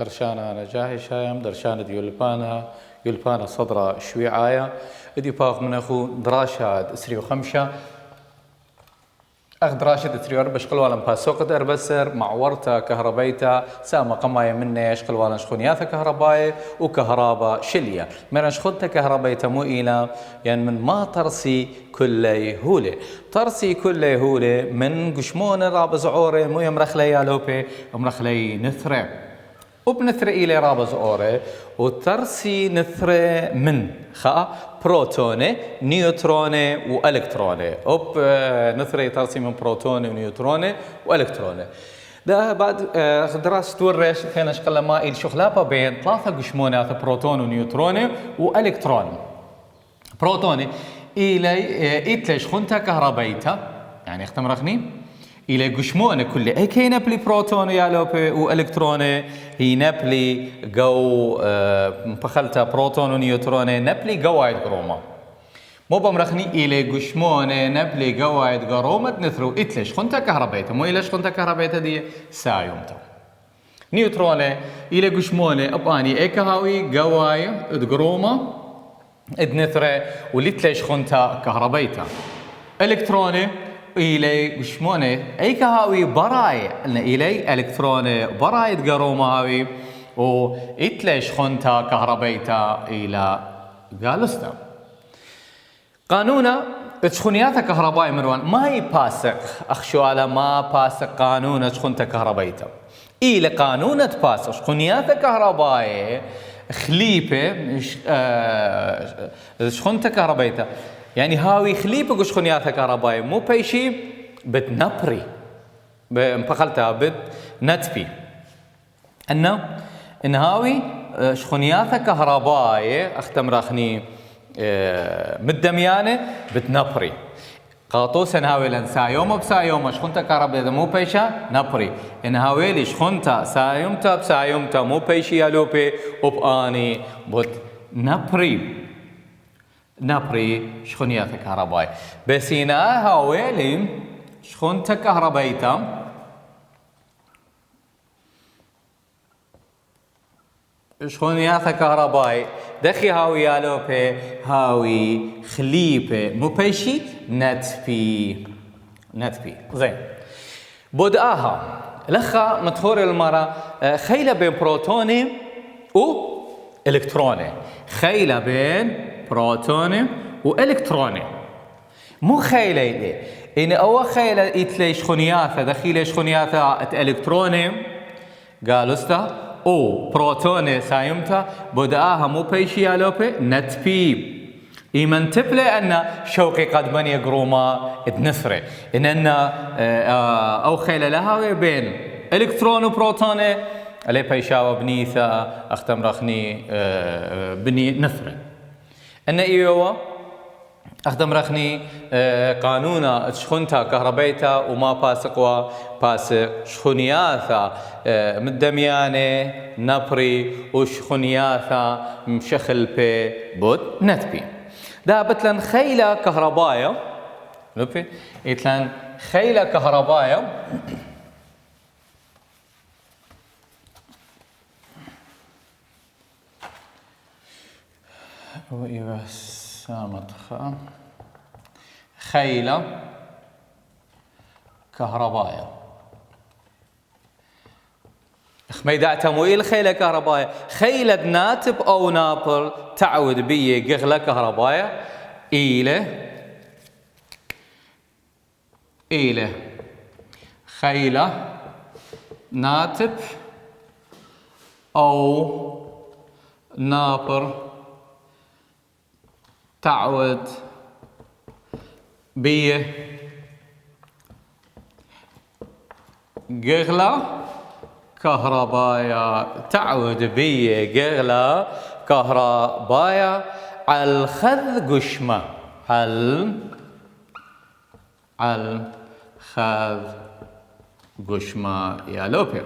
خرشانا نجاهي شايم درشانة يلبانا صدرة شويعايا ادي باغ من اخو دراشاد اسري وخمشة اخ دراشد اسري اربش قلوالا باسوقت اربسر معورتا كهربيتا ساما قمايا منيش قلوالا شخونياثا كهرباي وكهربا شليا من شخونتا كهربيتا مو إلى يعني من ما ترسي كل هولي ترسي كل هولي من قشمون رابز عوري مو يمرخلي يالوبي امرخلي نثري وبنثري إلى رابز أوري وترسي نثري من بروتوني نيوتروني وإلكتروني نثري ترسي من بروتوني ونيوتروني وإلكتروني ده بعد دراسة تورش خلينا نشقل ما الشغلابة بين ثلاثة قشمونات بروتون ونيوتروني وإلكترون بروتوني إلى إتلش خنتا كهربيتا يعني اختمرخني إلى قشمونة كل أي كينا بلي بروتون يالوبي وإلكتروني هي نبلي جو بخلتا بروتون ونيوتروني نبلي قواعد قروما مو بمرخني إلى قشمونة نبلي قواعد قروما نثرو إتلش خنتا كهربيتا مو إلش خنتا كهربيتا دي سايومتا نيوتروني إلى قشمونة أباني إيكا هاوي قواعد قروما ادنثري وليتلش خنتا كهربيتا إلكتروني إلي قشمونة أي كهاوي براي لنا إلي إلكتروني براي تقروما هاوي و إتلش خنتا كهربيتا إلى قالستا قانونا تشخونياتا كهربائي مروان ما يباسق أخشو على ما باسق قانونا تشخونتا كهربيتا إلى قانونا تباسق شخونياتا كهربائي خليبة شخونتا كهربيتا يعني هاوي خليبة قشخونياثا كهربائي مو بيشي بتنبري بقلتها بتنتبي إن هاوي شخونياثا كهربائي اختمرخني مدميانة بتنبري قاطوس هاوي لن سايوم بسايوم شخونتا كهربائي مو بيشا نبري إن هاوي لي شخونتا سايومتا بسايومتا مو بيشي يالوبي وبآني نبري شخونياثا كهربائي بسينا هاويلي شخونتا كهربائيتا شخونياثا كهربائي دخي هاوي يالوبي هاوي خليبة مبيشي نتبي زين بدأها لخا متخور المرة خيلة بين بروتوني و إلكتروني خيلة بين بروتوني وإلكتروني مو خيلة إلي إن أول خيلة إتلي شخونياثا دخيلة شخونياثا إلكتروني قالوا استا أو بروتوني سايمتا بدأها مو بيشي يالوبي نتبي إيمن تبلي أن شوقي قد بني قروما اتنثري إن أو خيلة لها بين إلكترون وبروتوني علي بيشاوى بنيثا أختم رخني بني نثري أن إيوه أخدم رخني قانونا شخونتا كهربيتا وما باسقوا باسق شخونياثا مدميانة نبري وشخونياثا مشخل بي بود نتبي ده بتلن خيلة كهربايا لبي يتلن خيلة كهربايا خيلة كهربائية خميدة تمويل خيلة كهربائية خيلة ناتب أو نابل تعود بيه قغلة كهربائية إلى خيلة ناتب أو نابل تعود بيه قغلة كهربايا تعود بيه قغلة كهربايا على الخذ قشمة على الخذ قشمة يا لوبي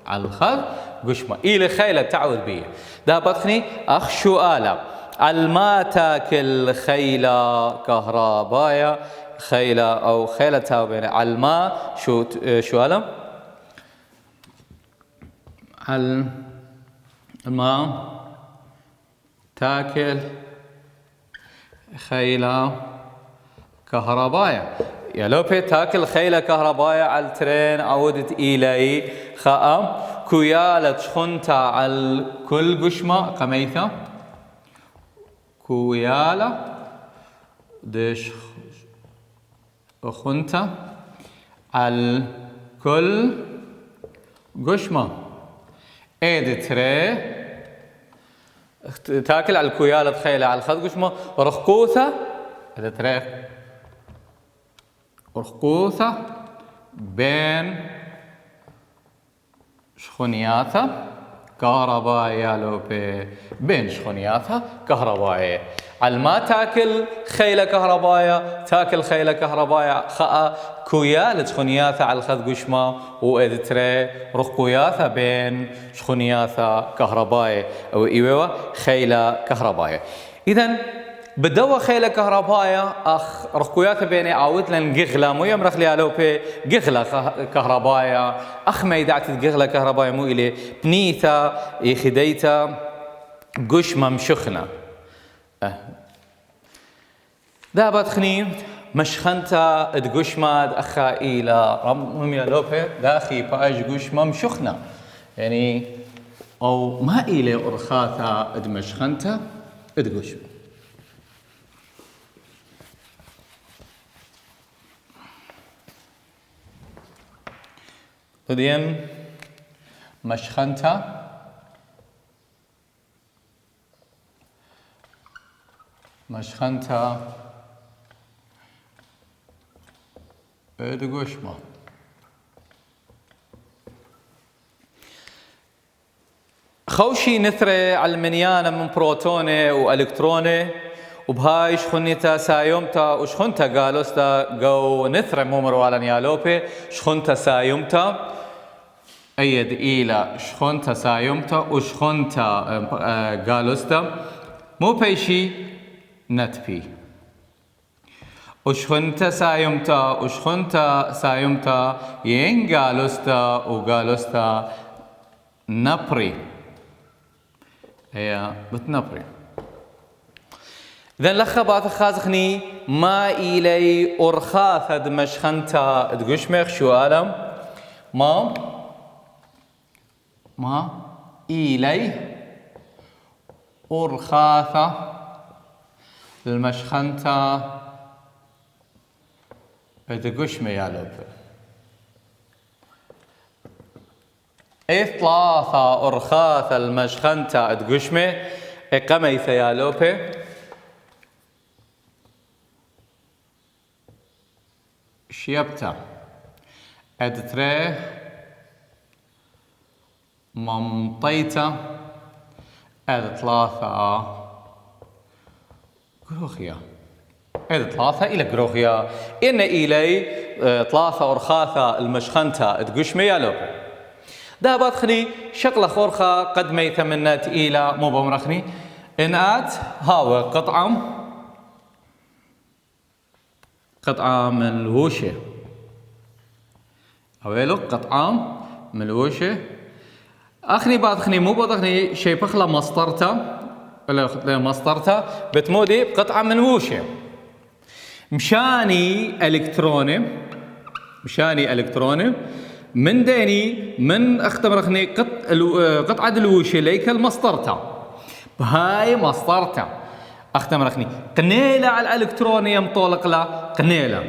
على الخذ قشمة إلى خيلة تعود بيه ده بطخني أخشو آلة الما تاكل خيلة كهربايا خيلة أو خيلة تاوبين الما شو ألم ما تاكل خيلة كهرباية. يا لوبي تاكل خيلة كهرباية على الترين عودت إلي خاء كويالة شخنتا على كل قشمة قميثة كويالة دش خنتا على كل قشمة ايد تري تاكل على الكويالة خيلة على الخد قشمة رخقوثة ايد تري رخقوثة بين شخونياتها كهربائية لوبي بين شخونياتها كهربائية. على ما تاكل خيلة كهربائية تاكل خيلة كهربائية خاء كويالة شخونياتها على الخذ قشمة وإدتري رخقوياتها بين شخونياتها كهربائية أو إيوه خيلة كهربائية. إذن بدوا خيلة كهربائية أخ رخقوياتها بيني عاود لن قغلة مو يمرخ لي لوبي قغلة كهربائية أخ ما يدعت قغلة كهربائية مو إلي بنيثة يخديتا قشمة مشخنة ذابت خني مشخنتا ادقشماد أخا إلى رمهم يا لوبي داخي باج قشمة مشخنة يعني أو ما إلي أرخاتا ادمشخنتا ادقشمة وديم مشخنتا ادقشمة خوشي نثري على المنيانة من بروتوني والكتروني وبهاي شخنتا سايومتا وشخنتا قالوستا قو نثري مومرو على نيالوبي شخنتا سايومتا ايد إيلا شخنتا سايومتا وشخنتا قالوستا مو بيشي نتبي وشخنتا سايومتا ين قالوستا وقالوستا نبري هي بتنبري. إذن لخبات خازخني ما إلي أرخاث دمشخنتا دقشمخ شو ألم ما إلي أرخاث المشخنتا دقشمي يا لوبي إثلاثة أرخاث المشخنتا دقشمي قميث يا لوبي شيبتا ادتري ممطيتا ثلاثة قروخيا ثلاثة إلى قروخيا إن إلي ثلاثة أرخاثة المشخنتا تقشمي يا لوبي دابات خني شغلة خورخة قد ميتة منات إلى مو بمرخني إنات هاو قطعة من الوشة أويلو قطعة من الوشة أخني بعد خني مو بضخني شيء بخلا مسطرته ولا مسطرته بتمودي بقطعة من وشة مشاني إلكتروني من ديني من أختبر خني قطعة الوشة ليك المسطرته بهاي مسطرته أختم رخني قنيلة على الإلكترونية مطولق لا قنيلة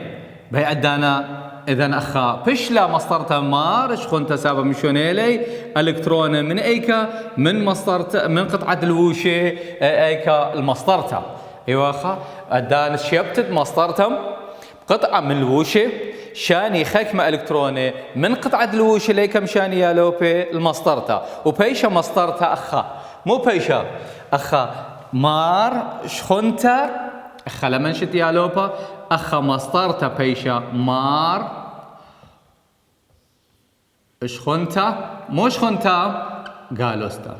بهي عدانا إذن أخا بشلا مسطرة مارش خنت سابا مشونيلي إلكترونة من أيكا من مسطرة من قطعة الوشة أيكا المسطرة أيوة أخا عدانا شيبتت مسطرة قطعة من الوشة شاني خكمة إلكترونية من قطعة الوشة ليكا مشاني يا لوبي المسطرة وبيشا مسطرة أخا مو بيشا أخا مار شخنتا أخا لمن شت يا لوبا أخا مسطرتا بيشا مار شخنتا مو شخنتا قالوستا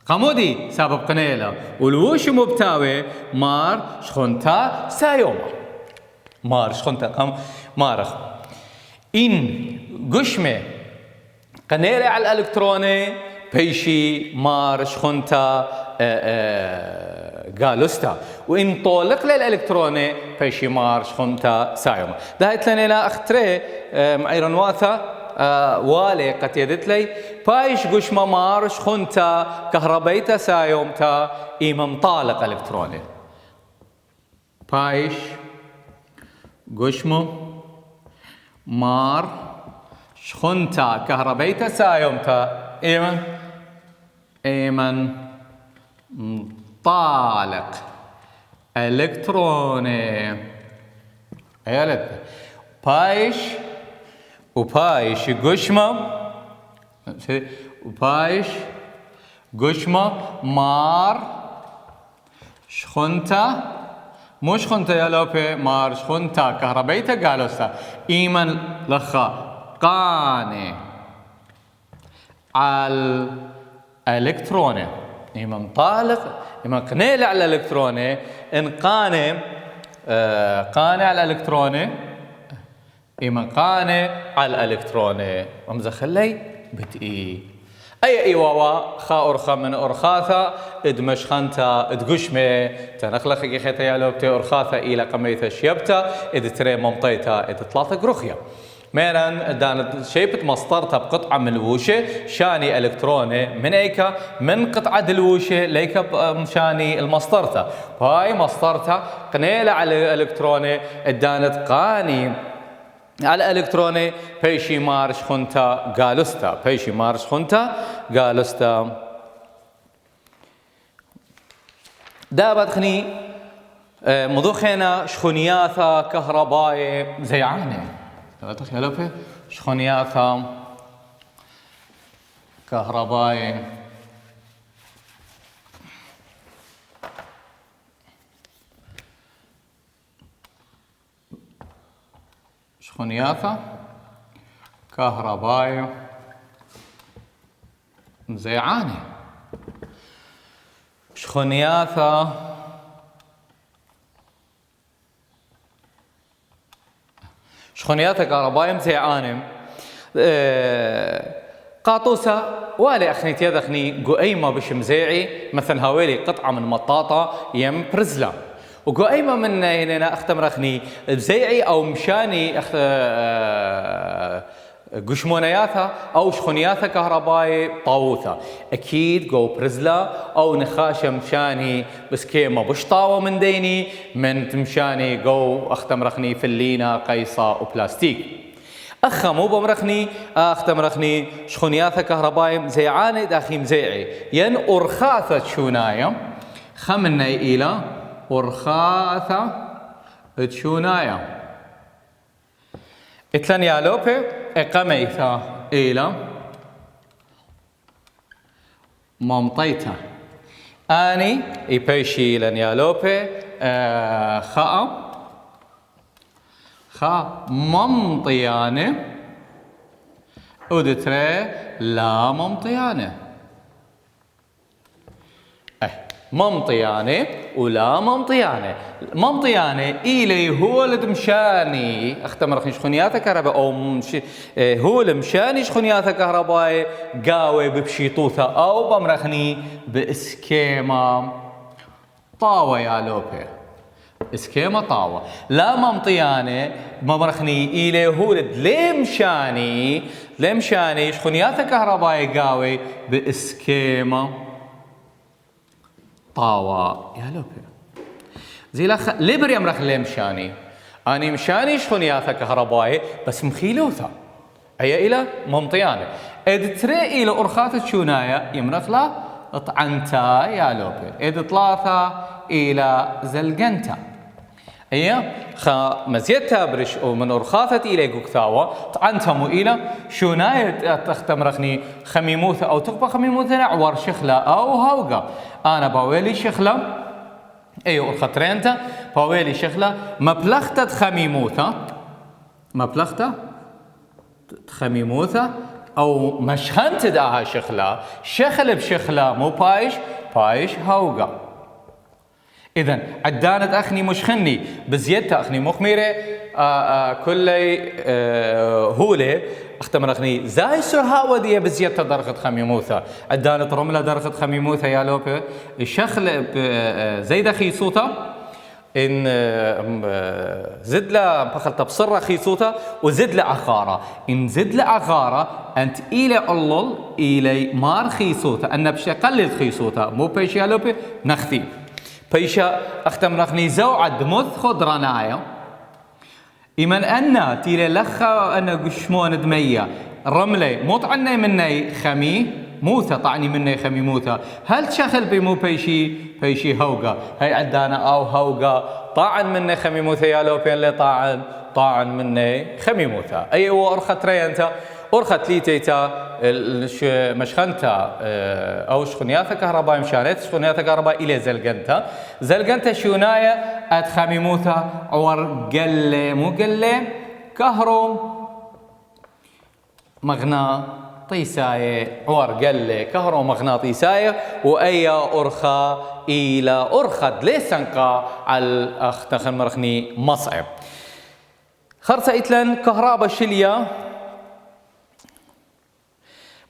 قمودي سبب قنيلة والوش مبتاوي مار شخنتا سايوما مار شخنتا مارخ إن قشمة قنيلة على الإلكتروني بيشي مار شخنتا جالوستا وإن طولق للإلكتروني بيشي مار شخنتا سايوم دهيت لنا أختري معيرن واثا والي قد يدت لي بايش قشما مار شخنتا كهربيتا سايومتا إيمم طالق إلكتروني بايش قشما مار شخنتا كهربيتا سايومتا إيمن طالق إلكتروني أيالك بايش وبايش قشمة وبايش قشمة مار شخنتا مو شخنتا يا لوبي مار شخنتا كهربيتا قالوستا إيمن لخا قاني على الإلكتروني إيمن طالق إيمن قنيل على الإلكتروني إن قاني قاني على الإلكتروني إيمن قاني على الإلكتروني رمز خلي بتئي أي إيواوا خا أرخا من أرخاثا إدمش خانتا إدقشمي تنخلخ يخيتا يالوبتي أرخاثا إلى قميثا شيبتا إد تري ممطيتا إد تلاثا قرخيا ميران دانت شيبت مسطرتها بقطعة من الوشة شاني إلكتروني من إيكا من قطعة الوشة ليكا مشاني المسطرتها هاي مسطرتها قنيلة على الإلكتروني دانت قاني على الإلكتروني بيشي مارش خنتا قالوستا بيشي مارش خنتا قالوستا دابت خني مضوخينا شخونياثا كهربائي زيعاني تخيلوا في شخونياثا كهربائي شخونياثا كهربائي زيعاني شخونياثا شخونياثا كهربائي مزيعاني قاطوسة والي أخني تيدخني قويمة بش مزيعي مثلا هاويلي قطعة من مطاطة يم برزلا وقويمة من هنا أختم رخني بزيعي أو مشاني قشمونياثا أو شخونياثا كهربائي طاووثا أكيد قو برزلا أو نخاشة مشاني بس كيما بش طاوة من ديني من تمشاني قو أختم رخني فلينا قيصة وبلاستيك أخا مو بمرخني أختم رخني شخونياثا كهربائي زيعاني داخي مزيعي ين أرخاثة شونايا خمني إلى أرخاثة تشونايا اتلن يالوبي اقميثا إلى ممطيتا أني إبيشي لن يالوبي خا ممطياني ودتري لا ممطياني ممطياني ولا ممطياني ممطياني إلي هو المشاني أختم رخي شخونياثا كهرباء أو هو المشاني شخونياثا كهرباء قاوي ببشيطوثا أو بمرخني بإسكيما طاوة يا لوبي إسكيما طاوة لا ممطياني بمرخني إلي هو لمشاني شخونياثا كهرباء قاوي بإسكيما طاوة يا لوبي زي ليبر يمرخ لي مشاني أني مشاني شخونياثا كهربائي بس مخيلوثا أي إلى ممطياني إذ تري إلى أرخاثة شونايا يمرخ لا طعنتا يا لوبي إذ ثلاثة إلى زلقنتا أي خا مزيتها برش ومن أرخاثة إلى قكثاوة طعنتا مو إلى شونايا تختمرخني خميموثة أو تقبى خميموثة نعور شخلة أو هوقة أنا باويلي شخلة أيو الخطرينتا باويلي شخلة مبلغتة خميموثة أو مشخنت داها شخلة شخل بشخلة مو بايش هوقة إذن عدانت أخني مشخني بزيادة أخني مخميرة كلي هولي اختمر أخني زاي سرها ودية بزيادة درجة خميموثة عدانت رملة درجة خميموثة يا لوبي الشخل زيد خيصوتة إن زد له بخلت بصرة خيصوتة وزد له عخارة إن زد له عخارة أنت إلى علل إلى مار خيصوتة أن بشقلل خيصوتة مو بيش يا لوبي نخثي بيشا اختم رخني زوعد مذ خضرانايا إمن أن تيلي لخا أنا قشمون دمية رملي موت عني مني خمي موثة طعني مني خمي موثة هل تشخل بمو بيشي هوقا هاي عدانا أو هوقا طاعن مني خمي موثة يا لو بين لي طاعن مني خمي موثة أي هو أرخت رينتا أرخت ليتيتا مشخنتا أو شخنياثة كهرباء مشانت شخنياثة كهرباء إلى زلقنتا شونايا أدخمي موثة عور قلي مو قلي كهرو مغناطيساية عور قلي كهرو مغناطيساية وأي أرخى إلى أرخد ليسنقى على الأخ مرخني مصعب خرصة إتلن كهرباء شليا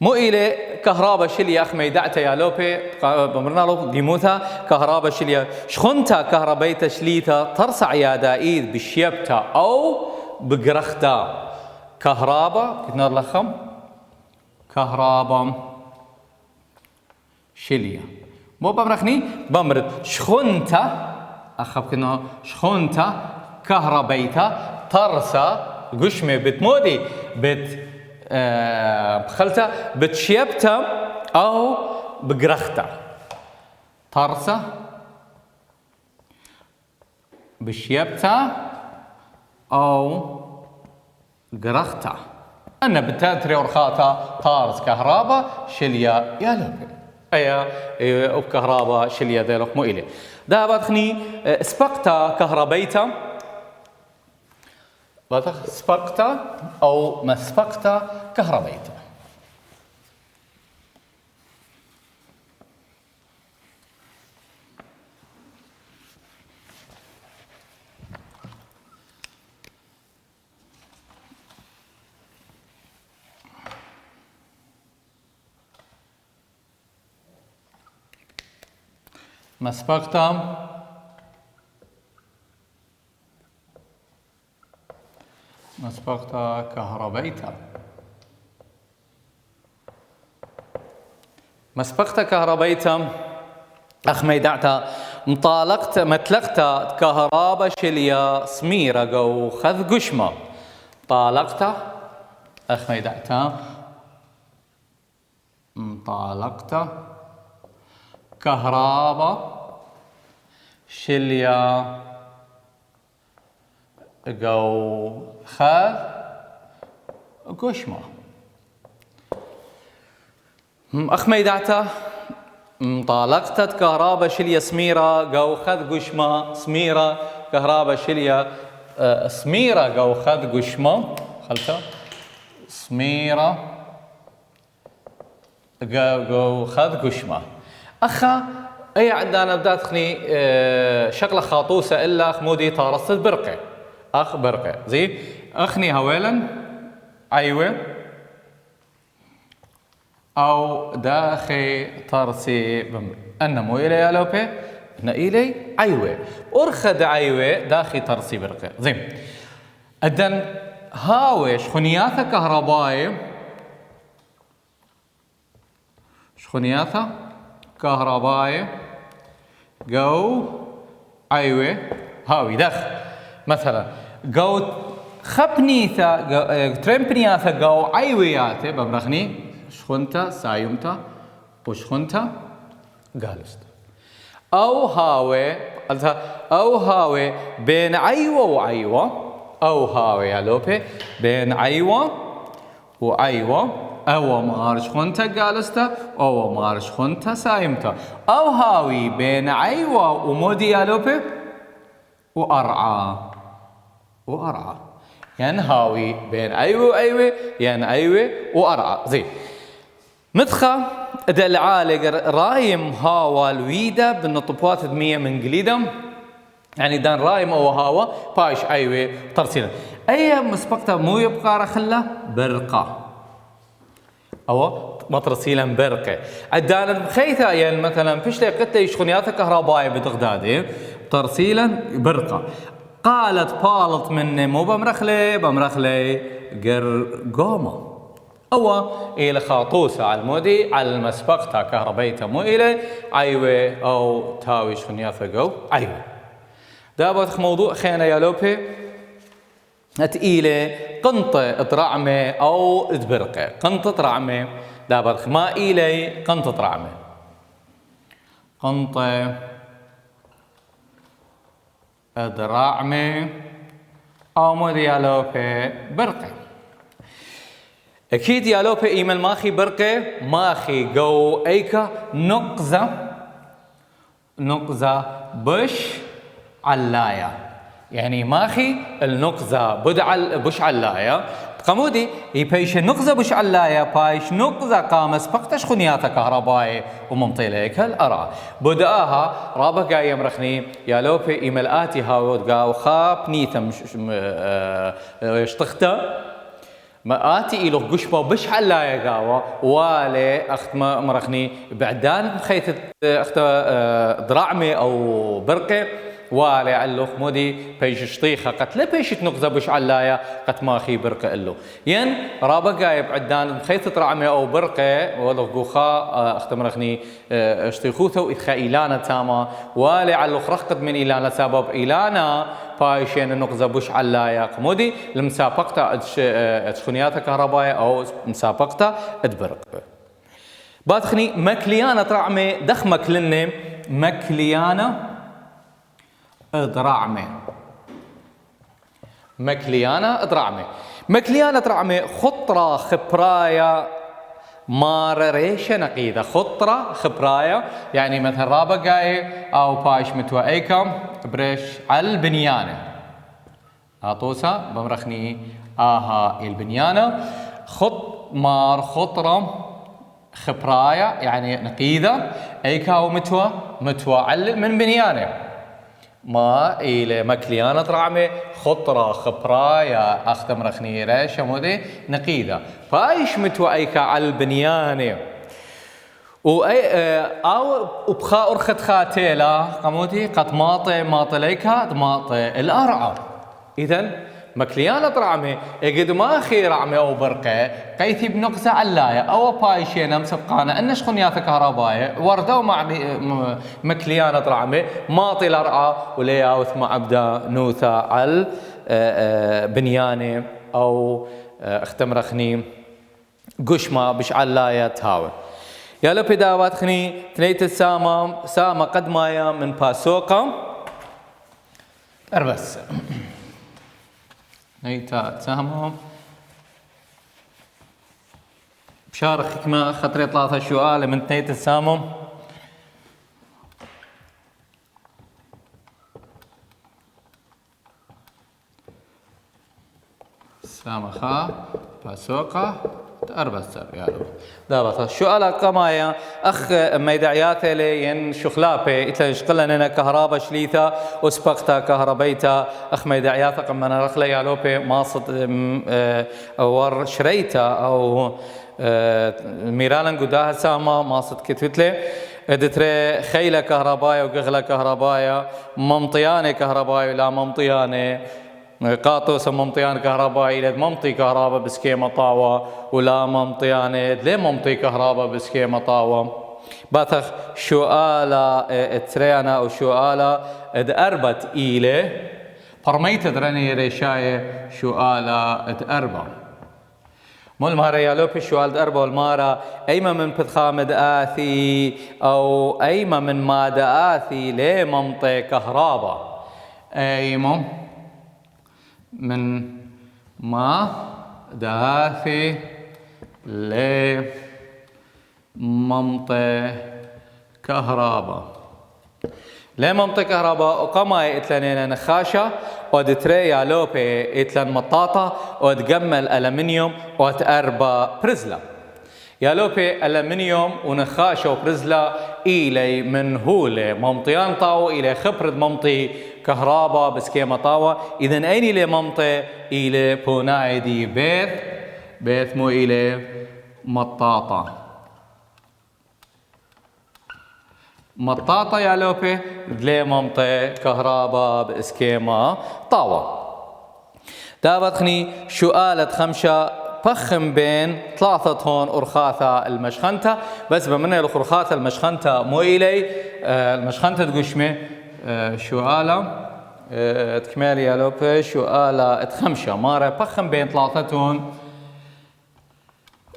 مو إلى كهرباء شليا أخ ميدعتا يا لوبي بمرنا لو ديموثا كهرباء شليا شخنتا كهربايتا شليتا ترصع يا دايد بشيبتا أو بقرختا كهرباء كتنا لخم كهرباء شليا مو بمرخني بمرد شخنتا أخب كنا شخنتا كهربايتا ترصع قشمي بتمودي بخلتا بتشيبتا أو بقرختا ترسة بشيبتا أو قرختا أنا بتاتري ورخاتا طارس كهرباء شليا يا لوبي أيا وبكهرباء شليا ذلك مو إلي ده بدخني سبقتا كهربيتا سبقتا أو مسبقتا كهربيتا مسبقتا مسبقتا كهربيتا مسبقتا كهربيتا أخ ميدعتا متلقتا كهربا شليا سميرة جو خذ قشمة طالقتا أخ ميدعتا طالقتا كهربا شليا جو خذ قشمة أخ ميدعتا طالقتت كهرباء شليا سميرة جو خذ قشمة سميرة كهرباء شليا سميرة جو خذ قشمة خلتا سميرة جو خذ قشمة أخا أي عندنا بدات خني شغلة خاطوسة إلا أخ مودي طارست برقة أخ برقة زي أخني هويلا أيوة أو داخي طرسي بمر أنا مو إلي يا لوبي أنا إلي أيوة أرخد أيوة داخي طرسي برقة زي أدن هاوي شخنياثة كهربائي شخنياثة كهربائي جو أيوة هاوي دخ مثلا جو خبنيثة ترمبنياثة جو أيوياته بمرخني شخنتا سايمتا وشخنتا قالست أو هاوي بين أيوة وأيوة أو هاوي يا لوبي بين أيوة وأيوة أو مارش خنتا قالستا أو مارش خنتا سايمتا أو هاوي بين أيوة ومودي يا لوبي وأرعى يعني هاوي بين أيوة وأيوة يعني أيوة وأرعى زي مدخة العالق رايم هاوا الويدا بالنطبوات دمية من قليدم يعني دان رايم او هاوا بايش ايوه ترسيلا اي مسبقته مو يبقى رخله برقه او مترسيلا برقه عدان بخيثه يعني مثلا فيش لي قلت لي شغنيات كهربائيه بتغدادي ترسيلا برقه قالت بالط مني مو بمرخلي قرقومه او الى خاطوسه على المودي على المسبقته كهربيته مو الى ايوه او تاوي شغنيات جو ايوه دابت موضوع خينا يا لوبي تقيلة قنطة ترعمة أو تبرقة قنطة رعمة دابت ما إيلي قنطة رعمة قنطة درعمة أو مودي يا لوبي برقة أكيد يا لوبي إيمل ماخي برقة ماخي جو أيكا نقزة بش علاية يعني ماخي النقزة بش علاية قمودي يبيش النقزة بش علاية بايش نقزة قامس بقتش خنياتها كهربائي وممطيليك الأرى بدأها رابق قايم رخني يا لوبي إيملاتي هاود قاو خاب نيثم يشتخته ما آتي إلو قشبة بش علاية قاوة والي أخت مرخني بعدان بخيث أخت درعمي أو برقة والي علو مودي بيش شطيخة قد لا بيش تنقزة بش علاية قد ما خي برقة إلو ين رابق قايب عدان بخيث درعمي أو برقة ولو قوخا أخت مرخني شطيخوثة وإدخا إيلانا تاما والي علو خرقت من إيلانا سبب إيلانا بايشين النقزة بش علاية قمودي المسابقة ادخنياتها كهربائية أو مسابقة ادبرق بادخني مكليانة رعمة دخمك لني مكليانة ادرعمة مكليانة رعمة خطرة خبراية مار ريشة نقيدة خطرة خبراية يعني مثل رابقاي أو بايش متوائيكم بريش على البنيانة أعطوسا بمرخني البنيانة مار خطرة خبراية يعني نقيدة أيكا أو متوى من بنيانة ما إلى مكليانة رعمة خطرة خبرايا أختم رخني ريشة مودي نقيدة فايش متوأيكا على البنيانة أو بخاء أرخت خاتيلا قمودي قد ماطي ليكا ماطي الأرعى إذن مكليانة رعمة يقد ما أخي رعمة أو برقة قيثي بنقزة علاية أو بايشينا مسبقانا أنش خنياثة كهربائية وردوا مع مكليانة رعمة ماطي الأرعى ولياوث مع أبدا نوثة على بنيانة أو اختمرخني قشمة بش علاية تهاوي يا لو بداوات خني تنيت سامة قد مايا من باسوقة أربس نيتا تسامم بشارخك ما خطري 3 سؤال من تنيت السامم سامخا باسوقة أربستر يا لو دابت شو على قمايا أخ ميدعياته لين شخلابه إتلا شقلنا أنا كهرباء شليثة وسبقتها كهربيتا أخ ميدعياته قمنا رخلة يا لوبي ماصد ور شريتا أو ميرالا قداها ساما ماصد كتوتلي ادتري خيلة كهربايا وقغلة كهربايا ممطيانة كهربايا ولا ممطيانة قاطوس ممطيان كهربائي لد ممطي كهرباء بسكيمة طاوة ولا ممطيانة ليه ممطي كهرباء بسكيمة طاوة باتخ شؤالة تريانا أو شؤالة اد أربت إيلة فرميت دراني ريشاية شؤالة اد أربع مول مارا يالوبي شوال أربع والمارا أيما من بتخام دآثي أو أيما من ما دآثي ليه ممطي كهرباء أيما من ما داثي لممطي كهرباء لممطي كهرباء وقما إتلانين نخاشة ودتري يا لوبي إتلان مطاطة ودقمل ألمنيوم وتأربا برزلة يالوبي ألمنيوم ونخاشة وبرزلا إلي من هولة ممطيان طاو إلي خبرد ممطي كهرباء بسكيمة طاوة. إذن أين إلي ممطي إلي بونايدي بيث مو إلي مطاطة يالوبي دلي ممطي كهرباء بسكيمة طاوة. دابتخني سؤالة خمسة بخم بين ثلاثة هون أرخاثة المشخنتة بس بمنى الأرخاثة المشخنتة مو إلي المشخنتة تقشمي سؤالة تكمالي يا لوبي سؤالة خمسة مارة بخم بين ثلاثة هون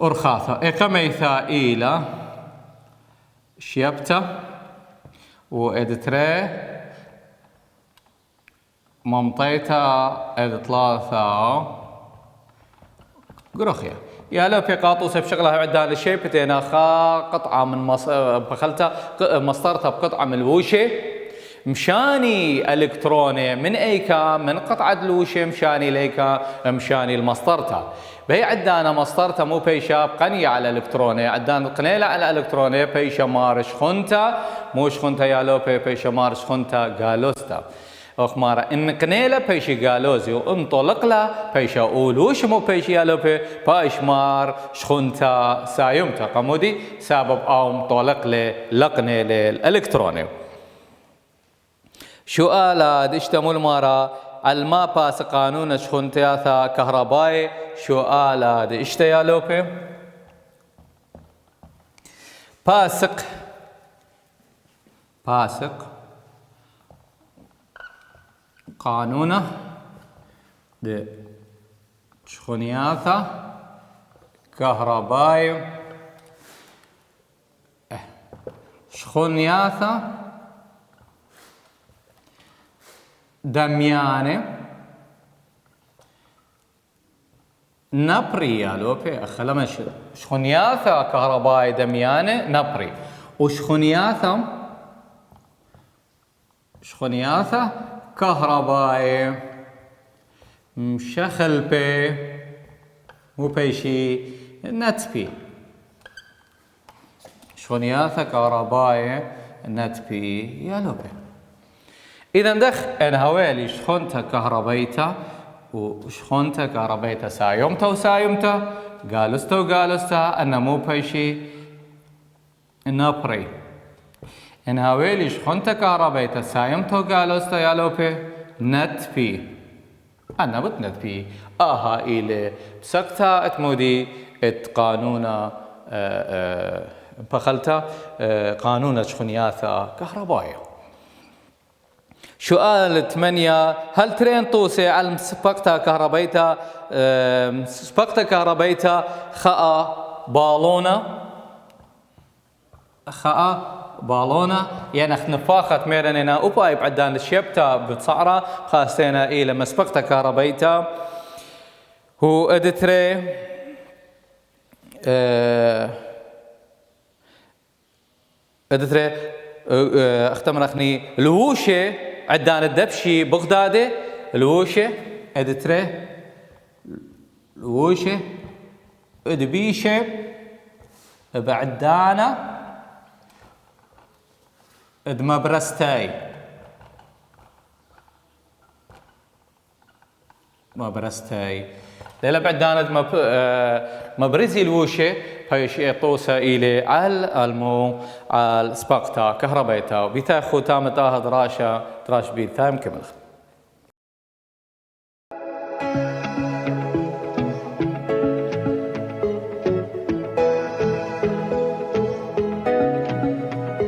أرخاثة إقميثا إلى شيبتة وإدتري ممطيتا ثلاثة قروخيا يا لو في قاطوسة بشغلها عدها للشيء بتينا خا قطعة من بخلتها مسطرتها بقطعة من الوشة مشاني الكتروني من ايكا من قطعة الوشة مشاني ليكا مشاني المسطرتها بهي عدانا مسطرتها مو بيشا بقنية على الالكتروني عدانا قنيلة على الالكتروني بيشا مارش خنتا مو شخنتا يا لو بيشا مارش خنتا قالوستا أخمارة إن قنيلة بيشي قالوزي وانطلق له بيشا أولوش مو بيشي يالو بايش مار شخنتا سايمتا قمودي سبب أو مطلق له لقنيلة الإلكتروني. سؤال دشتمول مارا الما باس قانون شخنتا كهربائي سؤال دشتا يالو باسق قانونه د شخونياثا كهربائي شخونياثا دميانه نبري يا لوبي أخلما شخونياثا كهربائي دميانه نبري وشخونياثا كهربائي مشخل بي مو بيشي نتبي شخونياثا كهربائي نتبي يا لوبي. إذا دخ أنا هوالي شخونتا كهربائيتا وشخونتا كهربائيتا سايمتا وسايمتا قالستا وقالستا أنا مو بيشي نبري إن هاويلي شخونتا كهربائيتا سايمتا وقالستا يا لوبي نتبي أنا بتنتبي إلي بسكتا اتمودي قانونا بخلتا قانون شخونياثا كهربائي. سؤال 8 هل ترين طوسي على سبقتا كهربائيتا خاء بالونة يعني نفاخت ميرننا وبايب عدان الشيبتا بتصعرة خاصينا لما سبقتا كهربائيتا هو ادتري اختمر اخني الوشة عدان الدبشي بغدادي الوشة ادتري الوشة ادبيشة بعدانا مبرستاي ليلا بعدانا مبرزي الوشة هاي شيء طوسة إلي على المو على سباقتا كهربائيتا وبيتا خوتا متاها دراش بيتا مكمل.